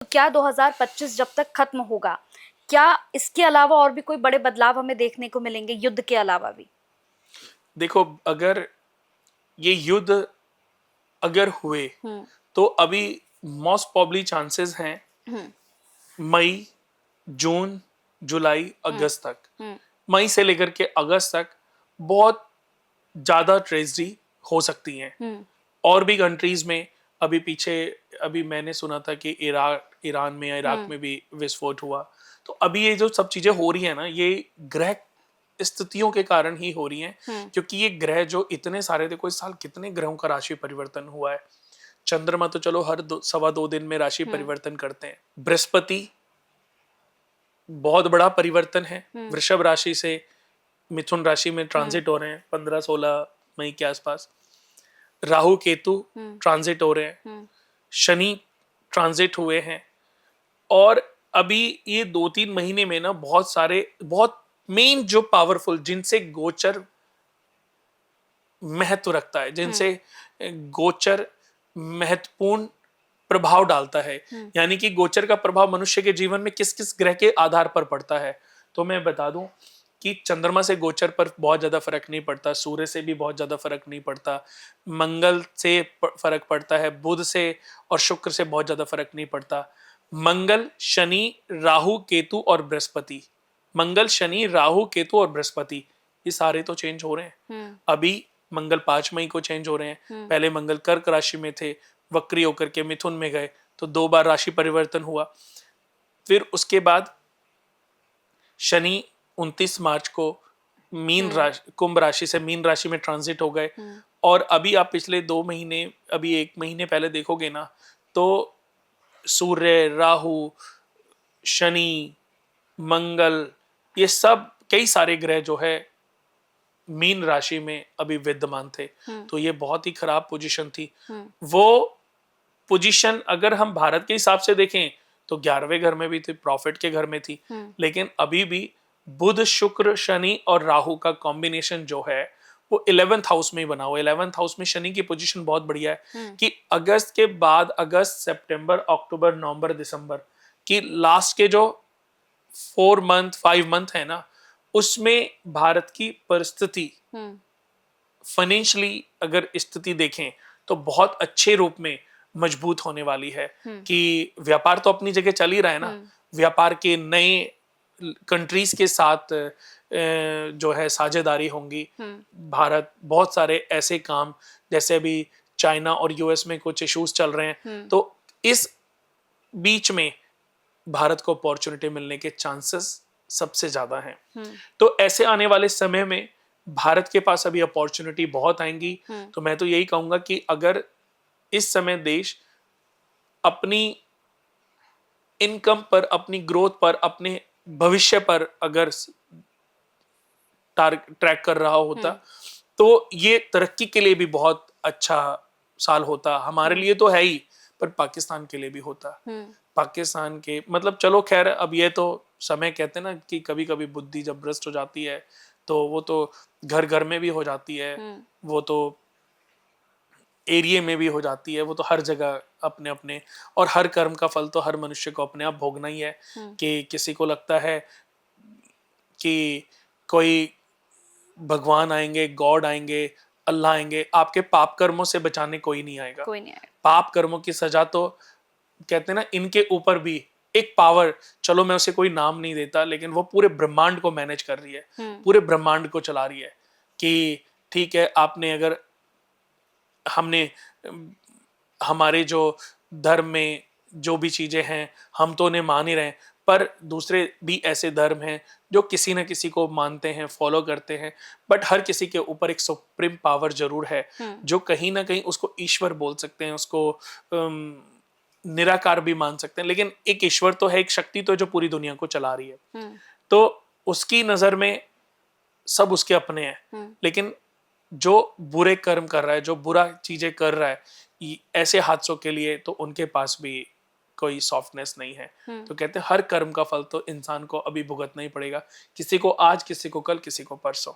तो क्या 2025 जब तक खत्म होगा, क्या इसके अलावा और भी कोई बड़े बदलाव हमें देखने को मिलेंगे युद्ध के अलावा भी? देखो, अगर ये युद्ध अगर हुए तो अभी मोस्ट प्रॉब्ली चांसेस हैं मई, जून, जुलाई, अगस्त तक। मई से लेकर के अगस्त तक बहुत ज्यादा ट्रेजेडी हो सकती हैं। और भी कंट्रीज में अभी पीछे अभी मैंने सुना था कि ईरान में या इराक में भी विस्फोट हुआ। तो अभी ये जो सब चीजें हो रही है ना, ये ग्रह स्थितियों के कारण ही हो रही हैं। क्योंकि ये ग्रह जो इतने सारे थे, कोई साल कितने ग्रहों का राशि परिवर्तन हुआ है। चंद्रमा तो चलो हर सवा दो दिन में राशि परिवर्तन करते हैं। बृहस्पति बहुत बड़ा परिवर्तन है, वृषभ राशि से मिथुन राशि में ट्रांजिट हो रहे हैं 15-16 मई के आसपास। राहु केतु ट्रांजिट हो रहे हैं, शनि ट्रांजिट हुए हैं। और अभी ये 2-3 महीने में ना बहुत सारे बहुत मेन जो पावरफुल जिनसे गोचर महत्व रखता है, जिनसे गोचर महत्वपूर्ण प्रभाव डालता है, यानी कि गोचर का प्रभाव मनुष्य के जीवन में किस किस ग्रह के आधार पर पड़ता है। तो मैं बता दूं कि चंद्रमा से गोचर पर बहुत ज्यादा फर्क नहीं पड़ता, सूर्य से भी बहुत ज्यादा फर्क नहीं पड़ता, मंगल से फर्क पड़ता है, बुध से और शुक्र से बहुत ज्यादा फर्क नहीं पड़ता। मंगल, शनि, राहु, केतु और बृहस्पति, मंगल, शनि, राहु, केतु और बृहस्पति, ये सारे तो चेंज हो रहे हैं। अभी मंगल 5 मई को चेंज हो रहे हैं। पहले मंगल कर्क राशि में थे, वक्री होकर के मिथुन में गए, तो 2 बार राशि परिवर्तन हुआ। फिर उसके बाद शनि 29 मार्च को मीन राशि, कुंभ राशि से मीन राशि में ट्रांजिट हो गए। और अभी आप पिछले 2 महीने, अभी 1 महीने पहले देखोगे ना, तो सूर्य, राहु, शनि, मंगल, ये सब कई सारे ग्रह जो है मीन राशि में अभी विद्यमान थे। तो ये बहुत ही खराब पोजीशन थी। वो पोजीशन अगर हम भारत के हिसाब से देखें तो 11वें घर में भी थी, प्रॉफिट के घर में थी। लेकिन अभी भी बुध, शुक्र, शनि और राहु का कॉम्बिनेशन जो है वो 11th हाउस में ही बना हुआ है। 11th हाउस में शनि की पोजीशन बहुत बढ़िया है कि अगस्त के बाद, अगस्त, सितंबर, अक्टूबर, नवंबर, दिसंबर की लास्ट के जो 4 मंथ 5 मंथ है ना, उसमें भारत की परिस्थिति फाइनेंशियली अगर स्थिति देखें तो बहुत अच्छे रूप में मजबूत होने वाली है। कि व्यापार तो अपनी जगह चल ही रहा है ना, व्यापार के नए कंट्रीज के साथ जो है साझेदारी होंगी। भारत बहुत सारे ऐसे काम, जैसे अभी चाइना और यूएस में कुछ इश्यूज चल रहे हैं, तो इस बीच में भारत को अपॉर्चुनिटी मिलने के चांसेस सबसे ज्यादा हैं। तो ऐसे आने वाले समय में भारत के पास अभी अपॉर्चुनिटी बहुत आएंगी। तो मैं तो यही कहूंगा कि अगर इस समय देश अपनी इनकम पर, अपनी ग्रोथ पर, अपने भविष्य पर अगर ट्रैक कर रहा होता तो ये तरक्की के लिए भी बहुत अच्छा साल होता। हमारे लिए तो है ही, पर पाकिस्तान के लिए भी होता। पाकिस्तान के मतलब, चलो खैर, अब ये तो समय कहते हैं ना कि कभी कभी बुद्धि जब भ्रष्ट हो जाती है तो वो तो घर घर में भी हो जाती है, वो तो एरिया में भी हो जाती है, वो तो हर जगह अपने अपने। और हर कर्म का फल तो हर मनुष्य को अपने आप भोगना ही है। कि किसी को लगता है कि कोई भगवान आएंगे, गॉड आएंगे, अल्लाह आएंगे, आपके पाप कर्मों से बचाने कोई नहीं आएगा। पाप कर्मों की सजा तो कहते हैं ना, इनके ऊपर भी एक पावर, चलो मैं उसे कोई नाम नहीं देता, लेकिन वो पूरे ब्रह्मांड को मैनेज कर रही है, पूरे ब्रह्मांड को चला रही है। कि ठीक है, आपने अगर, हमने हमारे जो धर्म में जो भी चीजें हैं हम तो उन्हें मान ही रहे हैं, पर दूसरे भी ऐसे धर्म हैं जो किसी न किसी को मानते हैं, फॉलो करते हैं। बट हर किसी के ऊपर एक सुप्रीम पावर जरूर है जो कहीं ना कहीं उसको ईश्वर बोल सकते हैं, उसको निराकार भी मान सकते हैं। लेकिन एक ईश्वर तो है, एक शक्ति तो है जो पूरी दुनिया को चला रही है। तो उसकी नजर में सब उसके अपने हैं। लेकिन जो बुरे कर्म कर रहा है, जो बुरा चीजें कर रहा है, ऐसे हादसों के लिए तो उनके पास भी कोई सॉफ्टनेस नहीं है। तो कहते हैं हर कर्म का फल तो इंसान को अभी भुगतना ही पड़ेगा, किसी को आज, किसी को कल, किसी को परसों।